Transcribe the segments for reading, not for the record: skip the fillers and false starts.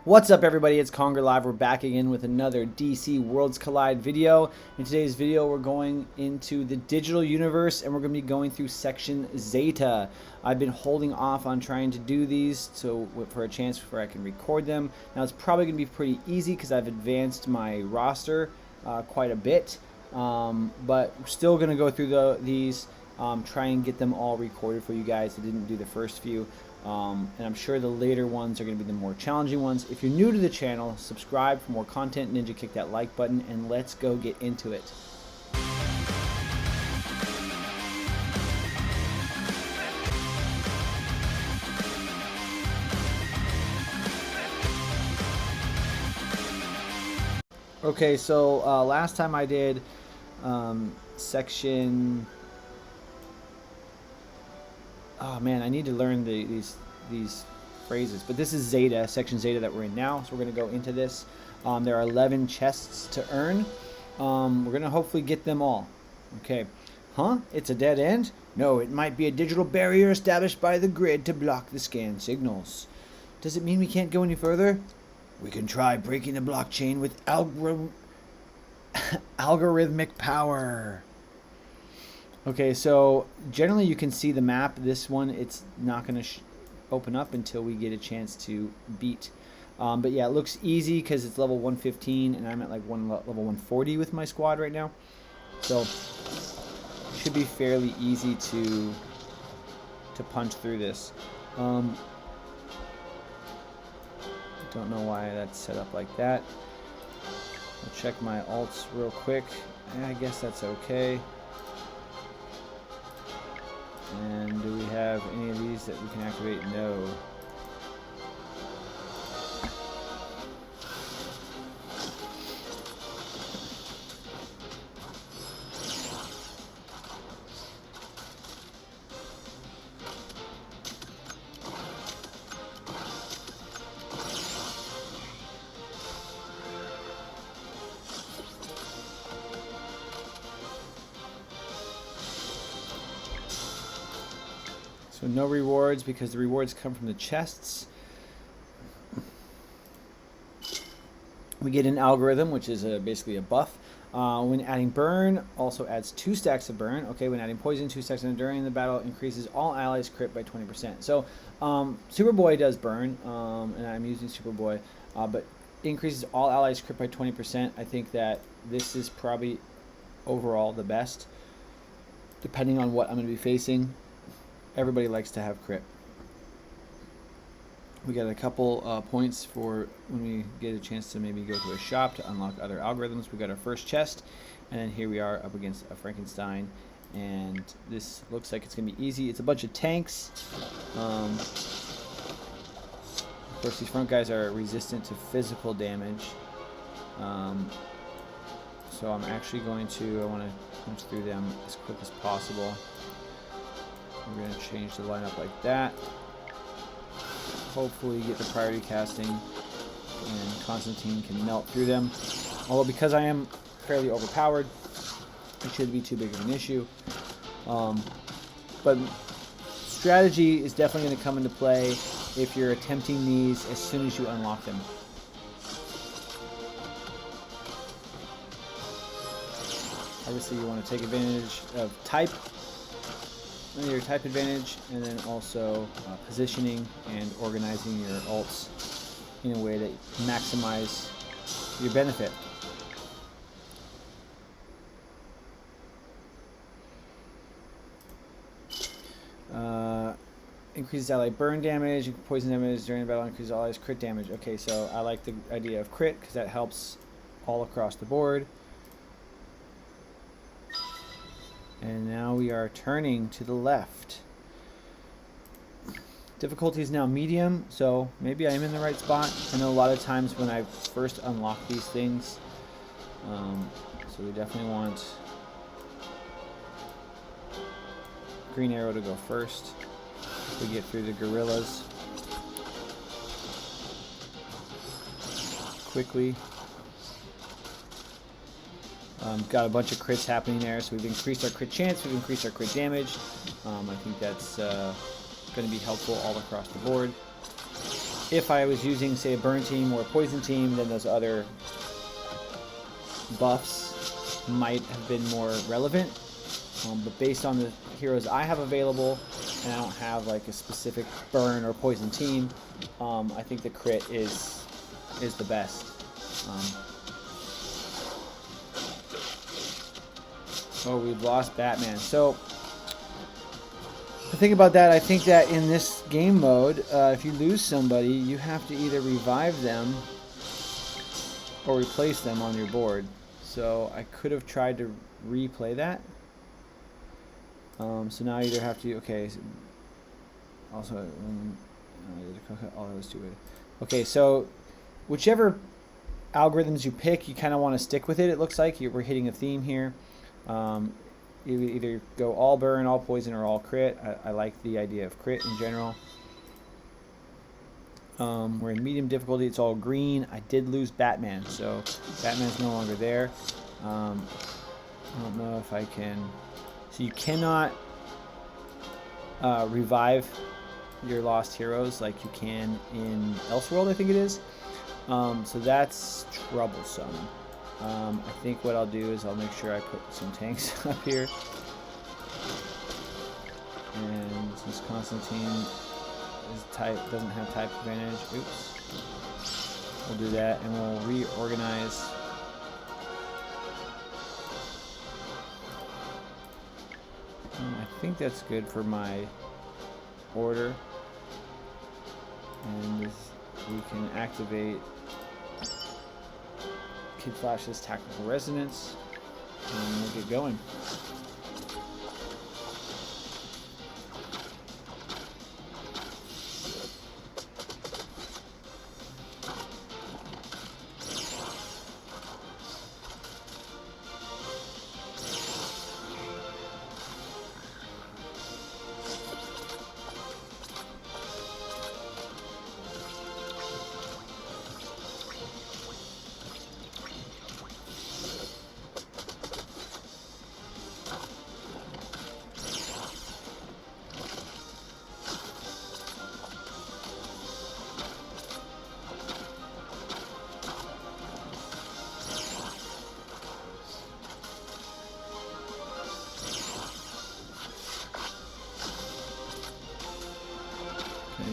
What's up, everybody? It's Conger Live. We're back again with another DC Worlds Collide video. In today's video, we're going into the digital universe and we're going to be going through section Zeta. I've been holding off on trying to do these for a chance where I can record them. Now, it's probably going to be pretty easy because I've advanced my roster quite a bit, but we're still going to go through these, try and get them all recorded for you guys. I didn't do the first few. And I'm sure the later ones are going to be the more challenging ones. If you're new to the channel, subscribe for more content. Ninja, kick that like button, and let's go get into it. Okay, so last time I did section... Oh man, I need to learn these phrases. But this is Zeta, section Zeta that we're in now. So we're going to go into this. There are 11 chests to earn. We're going to hopefully get them all. Okay. Huh? It's a dead end? No, it might be a digital barrier established by the grid to block the scan signals. Does it mean we can't go any further? We can try breaking the blockchain with algorithmic power. Okay, so generally you can see the map. This one, it's not going to open up until we get a chance to beat. But yeah, it looks easy because it's level 115, and I'm at like level 140 with my squad right now. So it should be fairly easy to punch through this. Don't know why that's set up like that. I'll check my alts real quick. I guess that's okay. And do we have any of these that we can activate? No. So no rewards because the rewards come from the chests. We get an algorithm, which is basically a buff. When adding burn, also adds 2 stacks of burn. Okay, when adding poison, 2 stacks, and during the battle increases all allies crit by 20%. So Superboy does burn, and I'm using Superboy, but increases all allies crit by 20%. I think that this is probably overall the best, depending on what I'm going to be facing. Everybody likes to have crit. We got a couple points for when we get a chance to maybe go to a shop to unlock other algorithms. We got our first chest, and then here we are up against a Frankenstein, and this looks like it's gonna be easy. It's a bunch of tanks. Of course, these front guys are resistant to physical damage. So I'm actually going to, I want to punch through them as quick as possible. We're going to change the lineup like that. Hopefully get the priority casting and Constantine can melt through them. Although because I am fairly overpowered, it shouldn't be too big of an issue. But strategy is definitely going to come into play if you're attempting these as soon as you unlock them. Obviously you want to take advantage of type. Your type advantage, and then also positioning and organizing your ults in a way that maximize your benefit. Increases ally burn damage, poison damage during the battle, increases allies crit damage. Okay, so I like the idea of crit because that helps all across the board. And now we are turning to the left. Difficulty is now medium, so maybe I am in the right spot. I know a lot of times when I first unlock these things, so we definitely want Green Arrow to go first. We get through the gorillas quickly. Got a bunch of crits happening there, so we've increased our crit chance, we've increased our crit damage. I think that's going to be helpful all across the board. if I was using, say, a burn team or a poison team, then those other buffs might have been more relevant. But based on the heroes I have available, and I don't have like a specific burn or poison team, I think the crit is the best. Oh, we've lost Batman. So the thing about that, I think that in this game mode, if you lose somebody, you have to either revive them or replace them on your board. So I could have tried to replay that. So now I either have to, okay, also, oh, that was too weird. Okay, so whichever algorithms you pick, you kind of want to stick with it. It looks like we're hitting a theme here. You either go all burn, all poison, or all crit. I like the idea of crit in general. We're in medium difficulty. It's all green. I did lose Batman, so Batman's no longer there. I don't know if I can. So you cannot revive your lost heroes like you can in Elseworld, I think it is. So that's troublesome. I think what I'll do is I'll make sure I put some tanks up here. And since Constantine doesn't have type advantage, oops, we'll do that, and we'll reorganize. I think that's good for my order, and we can activate Kid Flash's Tactical Resonance, and we'll get going.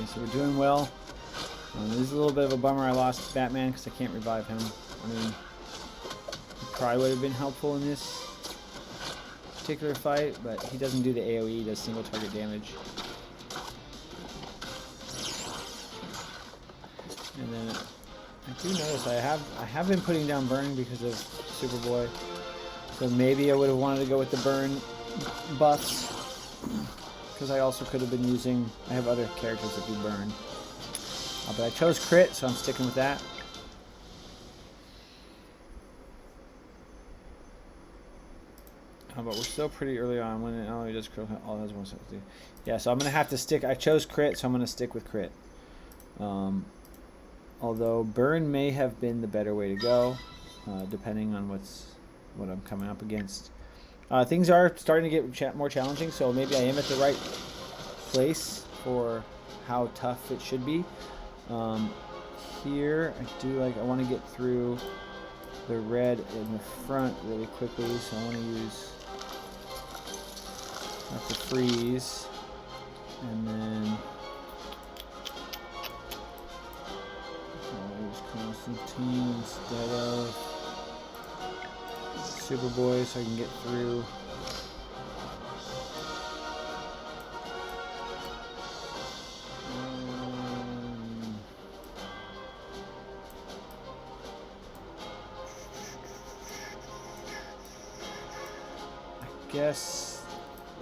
So we're doing well. This is a little bit of a bummer I lost Batman because I can't revive him. I mean, he probably would have been helpful in this particular fight, but he doesn't do the AoE, he does single target damage. And then I do notice I have been putting down burn because of Superboy. So maybe I would have wanted to go with the burn buffs. Because I also could have been using, I have other characters that do burn. But I chose crit, so I'm sticking with that. But we're still pretty early on when it only does crit, all it has one stuff to do. Yeah, so I'm going to have to stick, I chose crit, so I'm going to stick with crit. Although burn may have been the better way to go, depending on what I'm coming up against. Things are starting to get more challenging, so maybe I am at the right place for how tough it should be. Here, I want to get through the red in the front really quickly, so I want to have to freeze, and then I'll use Constantine instead of Superboy so I can get through. I guess,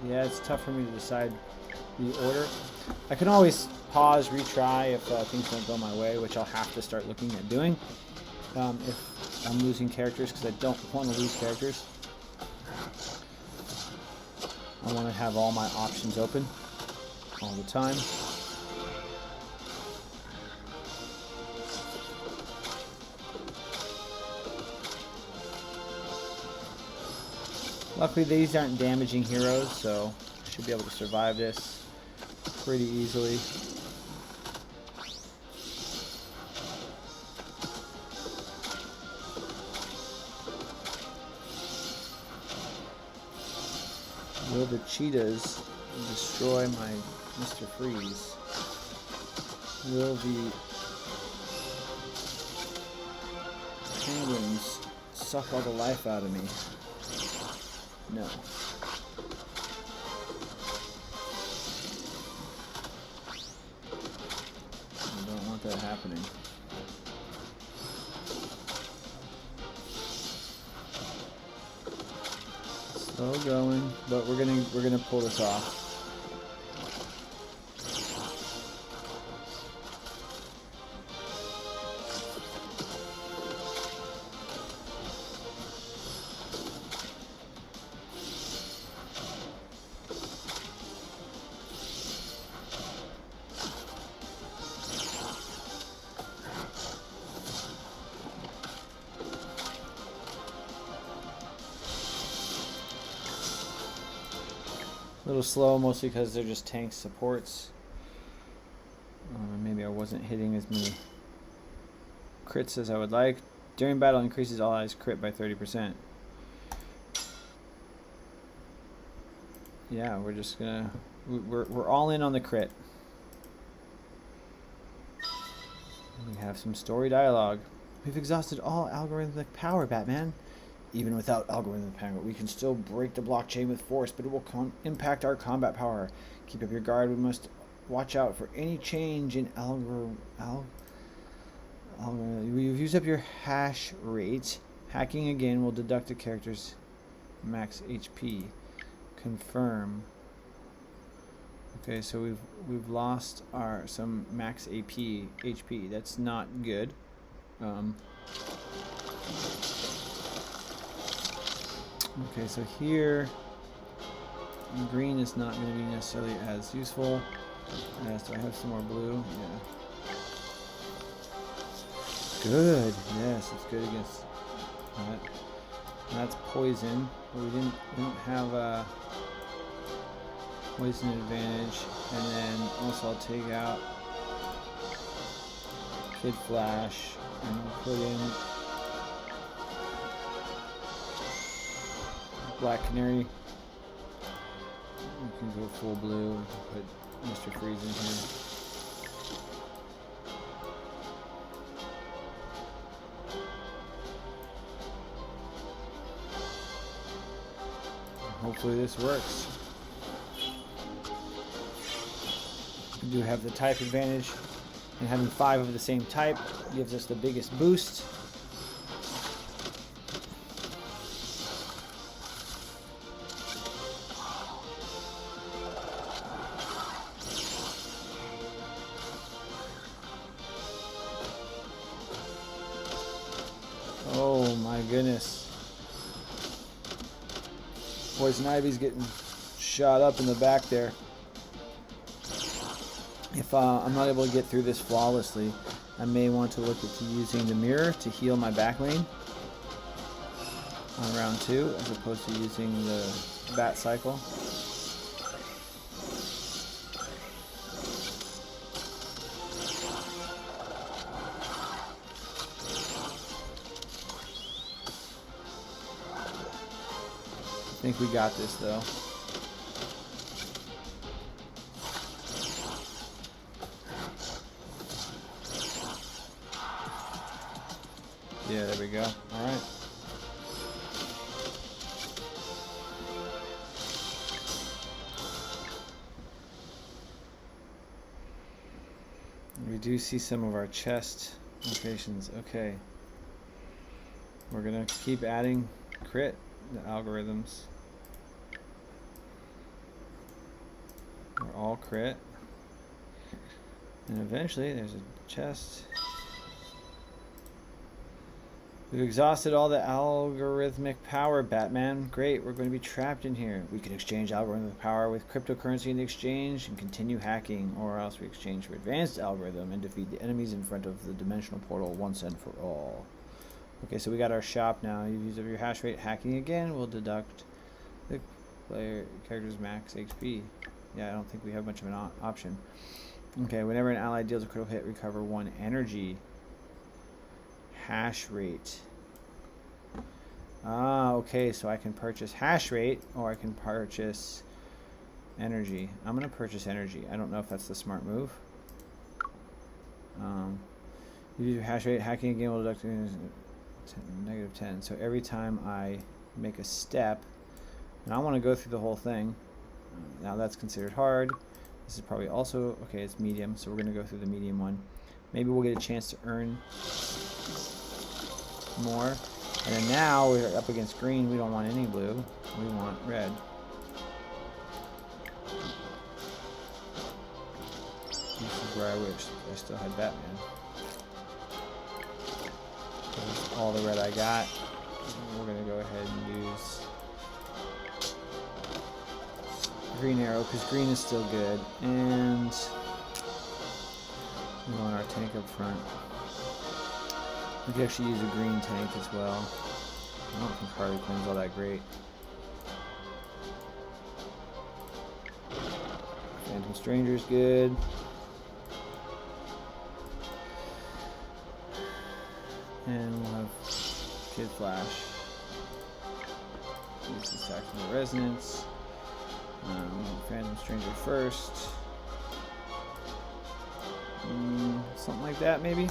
yeah, it's tough for me to decide the order. I can always pause, retry if things don't go my way, which I'll have to start looking at doing. If I'm losing characters, because I don't want to lose characters. I want to have all my options open all the time. Luckily these aren't damaging heroes, so I should be able to survive this pretty easily. Will the cheetahs destroy my Mr. Freeze? Will the penguins suck all the life out of me? No. I don't want that happening. Slow going, but we're gonna pull this off. A little slow, mostly because they're just tank supports. Maybe I wasn't hitting as many crits as I would like. During battle, increases all allies crit by 30%. Yeah, we're just gonna we're all in on the crit. We have some story dialogue. We've exhausted all algorithmic power, Batman. Even without algorithmic power, we can still break the blockchain with force, but it will impact our combat power. Keep up your guard. We must watch out for any change in algorithm. You've used up your hash rate. Hacking again will deduct a character's max HP. Confirm. Okay, so we've lost some max HP. That's not good. Okay, so here, green is not going to be necessarily as useful. So I have some more blue. Yeah. Good. Yes, it's good against that. That's poison. But we don't have a poison advantage. And then also I'll take out Kid Flash and put in Black Canary. We can go full blue. We can put Mr. Freeze in here. Hopefully this works. We do have the type advantage, and having 5 of the same type gives us the biggest boost. Oh my goodness. Poison Ivy's getting shot up in the back there. If I'm not able to get through this flawlessly, I may want to look at using the mirror to heal my back lane on round 2, as opposed to using the bat cycle. I think we got this though. Yeah, there we go. All right. We do see some of our chest locations. Okay. We're gonna keep adding crit, the algorithms. We're all crit. And eventually there's a chest. We've exhausted all the algorithmic power, Batman. Great, we're going to be trapped in here. We can exchange algorithmic power with cryptocurrency in the exchange and continue hacking, or else we exchange for advanced algorithm and defeat the enemies in front of the dimensional portal once and for all. Okay, so we got our shop now. You've used up your hash rate. Hacking again will deduct the character's max HP. Yeah, I don't think we have much of an option. Okay, whenever an ally deals a critical hit, recover 1 energy. Hash rate. Ah, okay, so I can purchase hash rate or I can purchase energy. I'm going to purchase energy. I don't know if that's the smart move. You use your hash rate, hacking a game will deduct -10. So every time I make a step, and I want to go through the whole thing. Now that's considered hard. This is probably also, okay, it's medium, so we're going to go through the medium one. Maybe we'll get a chance to earn more. And then now we're up against green. We don't want any blue. We want red. This is where I wish I still had Batman. That's all the red I got. We're going to go ahead and use green arrow because green is still good. And we want our tank up front. We could actually use a green tank as well. I don't think Harley Quinn's all that great. Phantom Stranger's good. And we'll have Kid Flash. Use the Sacral Resonance. Phantom Stranger first. Something like that, maybe.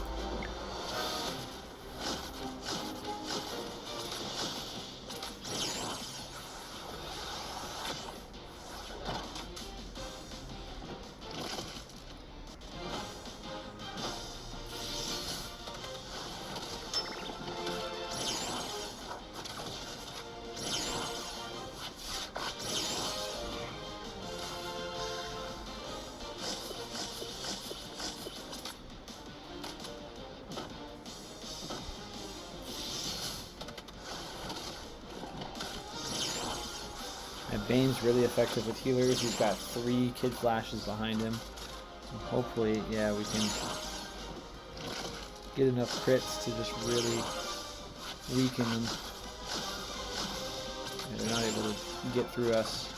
And Bane's really effective with healers. He's got 3 Kid Flashes behind him. So hopefully, yeah, we can get enough crits to just really weaken them. Yeah, they're not able to get through us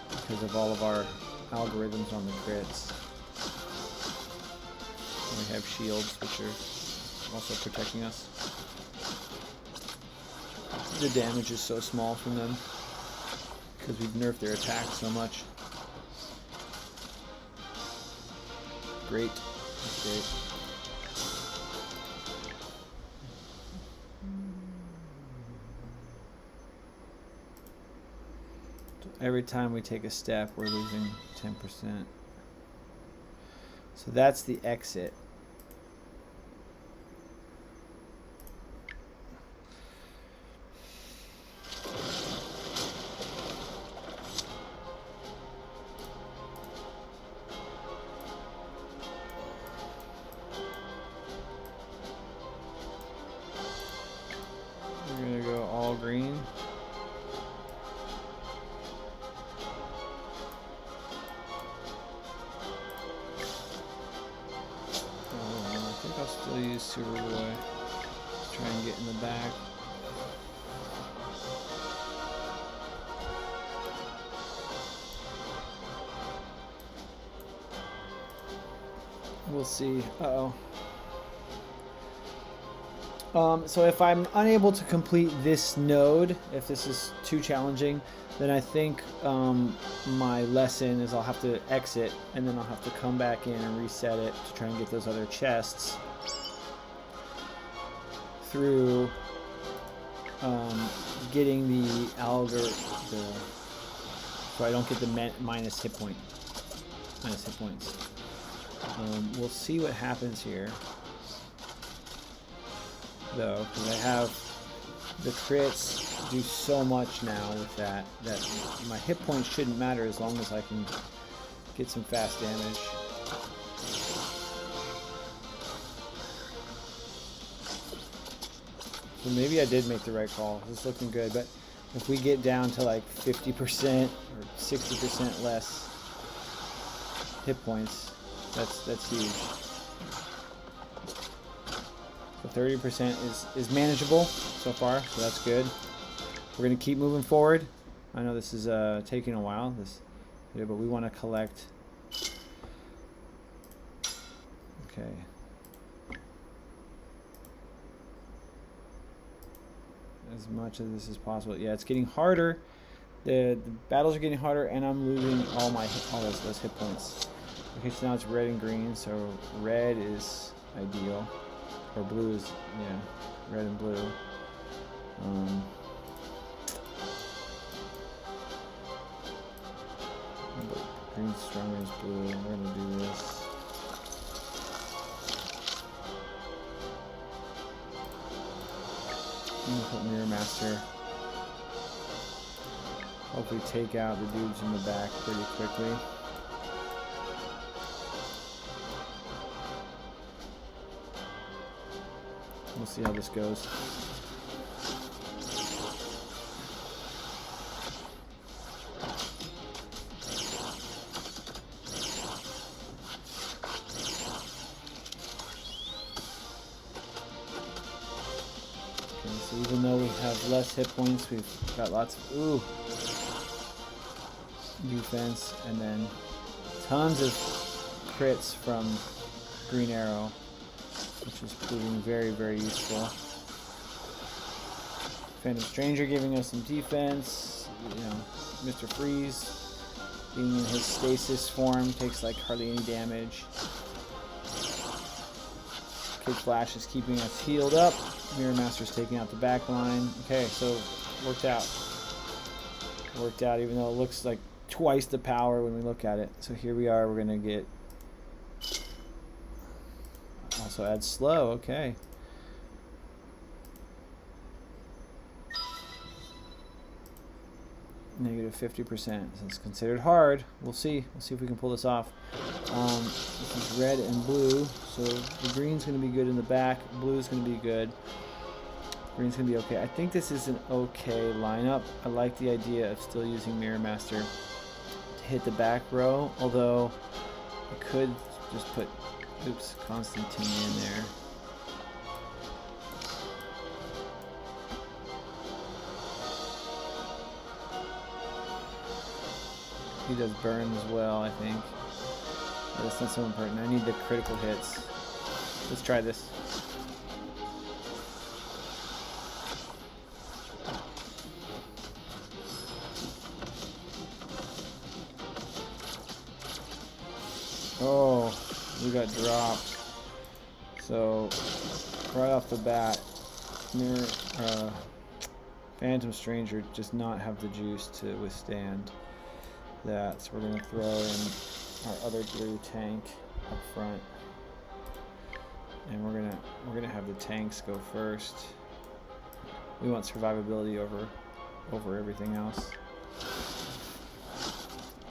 because of all of our algorithms on the crits. And we have shields, which are also protecting us. The damage is so small from them because we've nerfed their attack so much. Great. That's great. So every time we take a step, we're losing 10%. So that's the exit. We're gonna go all green. I think I'll still use Superboy. Try and get in the back. We'll see. Uh-oh. So if I'm unable to complete this node, if this is too challenging, then I think my lesson is I'll have to exit and then I'll have to come back in and reset it to try and get those other chests through getting the so I don't get the minus hit points. We'll see what happens here, though, because I have the crits do so much now with that my hit points shouldn't matter as long as I can get some fast damage. So maybe I did make the right call. This is looking good, but if we get down to like 50% or 60% less hit points, that's huge. So 30% is manageable so far, so that's good. We're gonna keep moving forward. I know this is taking a while, but we want to collect. Okay. as much of this as possible. Yeah, it's getting harder. The battles are getting harder, and I'm losing all those hit points. Okay, so now it's red and green. So red is ideal, or blue is, yeah, red and blue. But green's stronger as blue. We're gonna do this. I'm gonna put Mirror Master. Hopefully take out the dudes in the back pretty quickly. We'll see how this goes. Okay, so even though we have less hit points, we've got lots of defense, and then tons of crits from Green Arrow, which is proving very, very useful. Phantom Stranger giving us some defense. You know, Mr. Freeze being in his stasis form takes like hardly any damage. Kid Flash is keeping us healed up. Mirror Master's taking out the back line. Okay, so worked out. Worked out, even though it looks like twice the power when we look at it. So here we are. We're gonna get also add slow. Okay. Negative 50%. So it's considered hard. We'll see. We'll see if we can pull this off. This is red and blue. So the green's going to be good in the back. Blue's going to be good. Green's going to be okay. I think this is an okay lineup. I like the idea of still using Mirror Master to hit the back row. Although I could just put, Constantine in there. He does burn as well, I think. But that's not so important. I need the critical hits. Let's try this. Oh, we got dropped. So, right off the bat, Phantom Stranger does not have the juice to withstand that, so we're going to throw in our other blue tank up front, and we're gonna have the tanks go first. We want survivability over everything else.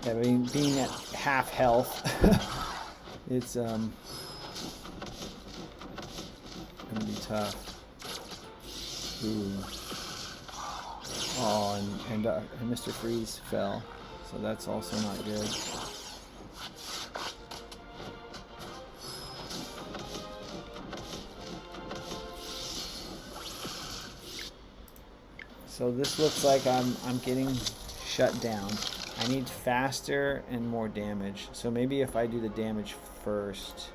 Yeah, I mean, being at half health, it's gonna be tough. Ooh. Oh, and Mr. Freeze fell. So that's also not good. So this looks like I'm getting shut down. I need faster and more damage. So maybe if I do the damage first.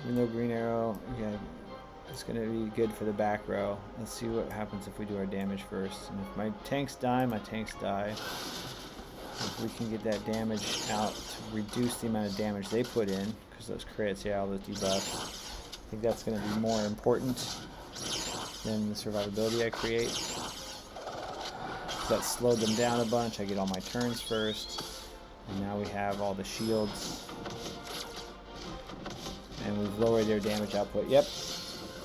Even though Green Arrow, okay, it's going to be good for the back row. Let's see what happens if we do our damage first. And if my tanks die, my tanks die. If we can get that damage out to reduce the amount of damage they put in, because those crits, yeah, all those debuffs, I think that's going to be more important than the survivability I create. That slowed them down a bunch. I get all my turns first. And now we have all the shields. And we've lowered their damage output. Yep,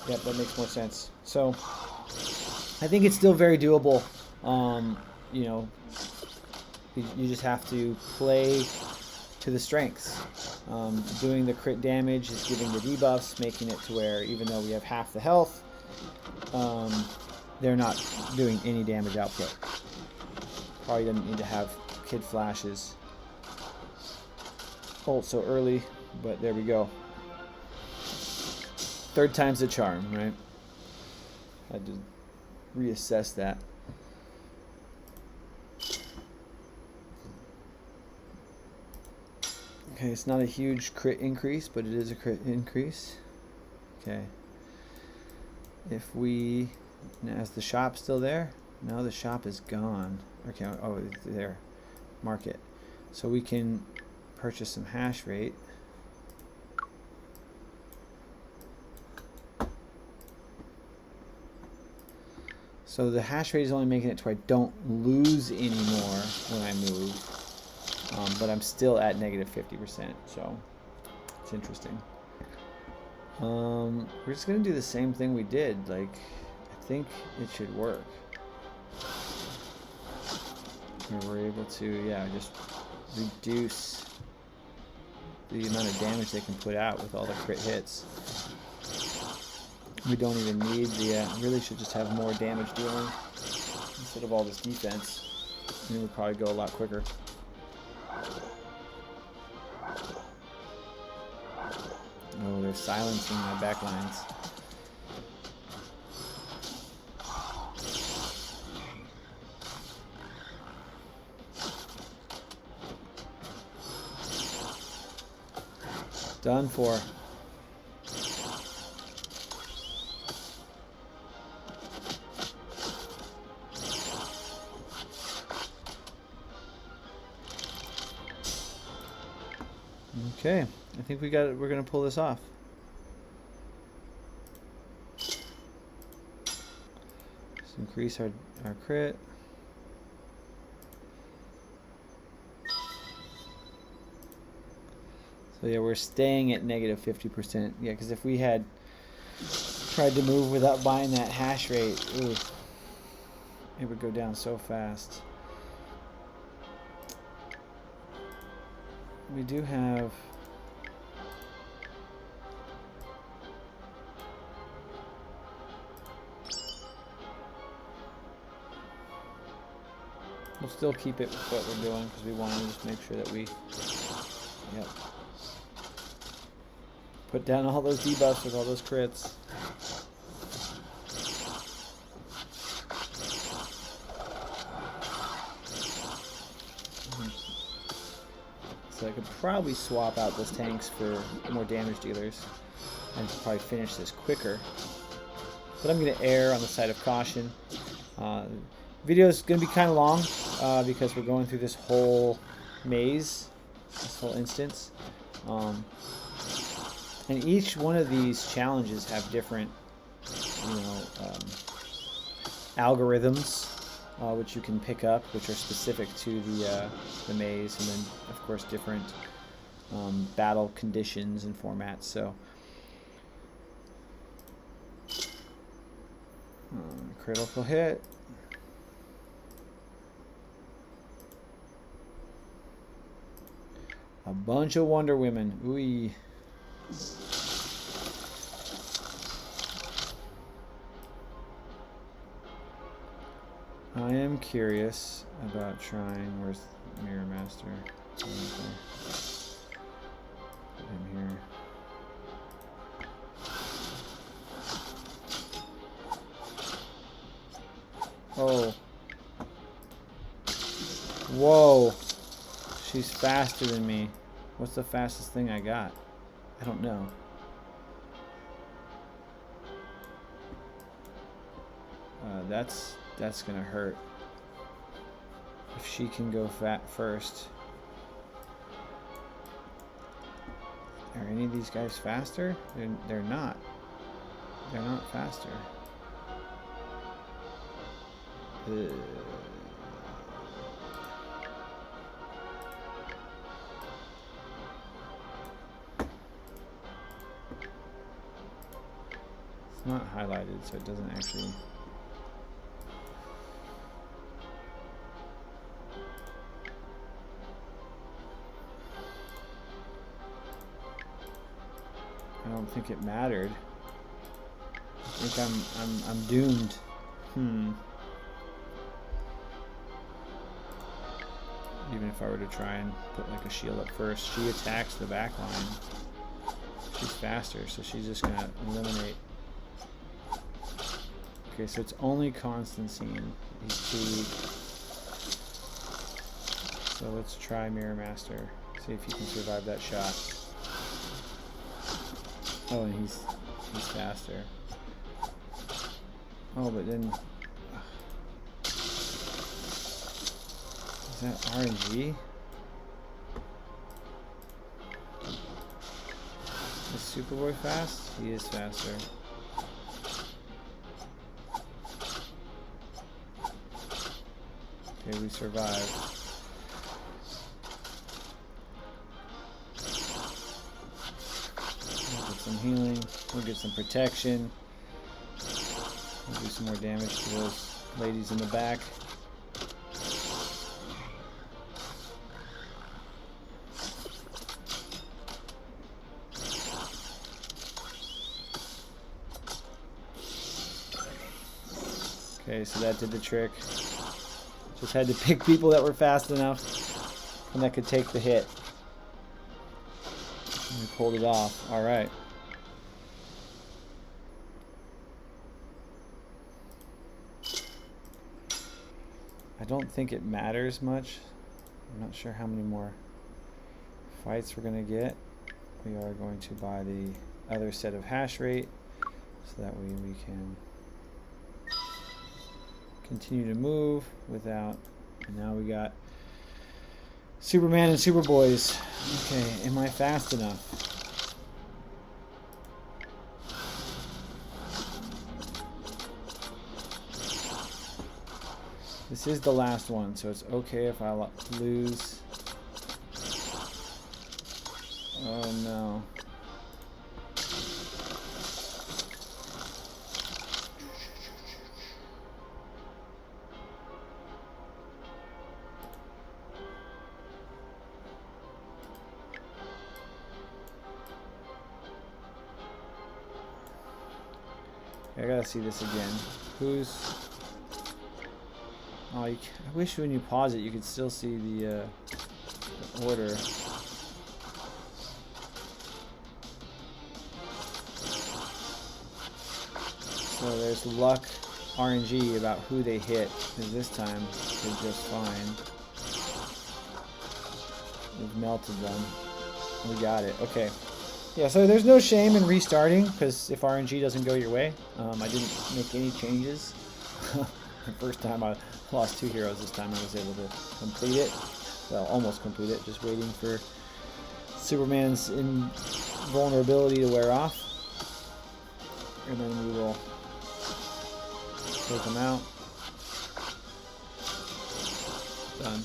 that makes more sense. So I think it's still very doable. You know, you just have to play to the strengths. Doing the crit damage is giving the debuffs, making it to where even though we have half the health, they're not doing any damage output. Probably doesn't need to have Kid Flashes ult so early, but there we go. Third time's the charm, right? I had to reassess that. Okay, it's not a huge crit increase, but it is a crit increase. Okay. if we, is the shop still there? No, the shop is gone. Okay, oh, it's there. Market. So we can purchase some hash rate. So the hash rate is only making it to where I don't lose anymore when I move, but I'm still at negative 50%. So it's interesting. We're just gonna do the same thing we did. Like, I think it should work. And we're able to, yeah, just reduce the amount of damage they can put out with all the crit hits. We don't even need the, really should just have more damage dealing instead of all this defense. And it would probably go a lot quicker. Oh, they're silencing my backlines. Done for. Okay, I think we got it. We're gonna pull this off. Let's increase our crit. So yeah, we're staying at negative 50%. Yeah, because if we had tried to move without buying that hash rate, ooh, it would go down so fast. We do have we'll still keep it with what we're doing because we want to just make sure that we put down all those debuffs with all those crits. So I could probably swap out those tanks for more damage dealers and probably finish this quicker. But I'm going to err on the side of caution. Video is going to be kind of long because we're going through this whole maze, this whole instance. And each one of these challenges have different, algorithms which you can pick up, which are specific to the maze, and then of course different battle conditions and formats. So critical hit. A bunch of Wonder Women. Ooh. I am curious about trying. Where's Mirror Master? Put him here. Oh. Whoa. She's faster than me. What's the fastest thing I got? I don't know. That's gonna hurt. If she can go first. Are any of these guys faster? They're not. They're not faster. It's not highlighted, so it doesn't actually. I don't think it mattered. I think I'm doomed. Even if I were to try and put like a shield up first, she attacks the back line. She's faster, so she's just gonna eliminate. Okay, so it's only Constantine. He's too weak. So let's try Mirror Master. See if he can survive that shot. Oh, and he's faster. Oh, but then... Is that RNG? Is Superboy fast? He is faster. Okay, we survived. We'll get some healing. We'll get some protection. We'll do some more damage to those ladies in the back. Okay, so that did the trick. Just had to pick people that were fast enough and that could take the hit. And we pulled it off. All right. I don't think it matters much. I'm not sure how many more fights we're going to get. We are going to buy the other set of hash rate so that way we can continue to move without, and now we got Superman and Superboys. Okay, am I fast enough? This is the last one, so it's okay if I lose. Oh no. I gotta see this again. Who's... Oh, I wish when you pause it you could still see the order. So there's luck RNG about who they hit, because this time they're just fine. We've melted them. We got it. Okay. Yeah, so there's no shame in restarting, because if RNG doesn't go your way, I didn't make any changes. The first time I lost 2 heroes, this time I was able to complete it. Well, almost complete it, just waiting for Superman's invulnerability to wear off. And then we will take him out. Done.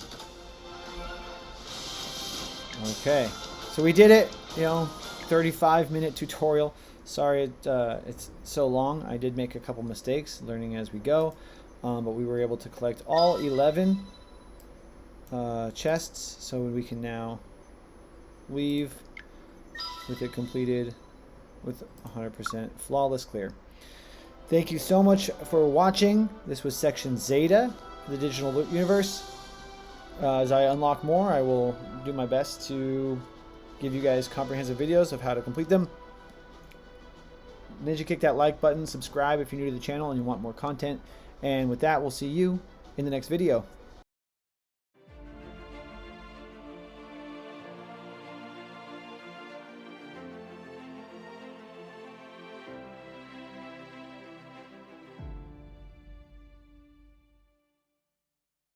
Okay, so we did it, you know, 35-minute tutorial. Sorry it's so long. I did make a couple mistakes, learning as we go. But we were able to collect all 11 chests, so we can now leave with it completed with 100% flawless clear. Thank you so much for watching. This was section Zeta, the digital universe. As I unlock more, I will do my best to give you guys comprehensive videos of how to complete them. Ninja kick that like button, subscribe if you're new to the channel and you want more content. And with that, we'll see you in the next video.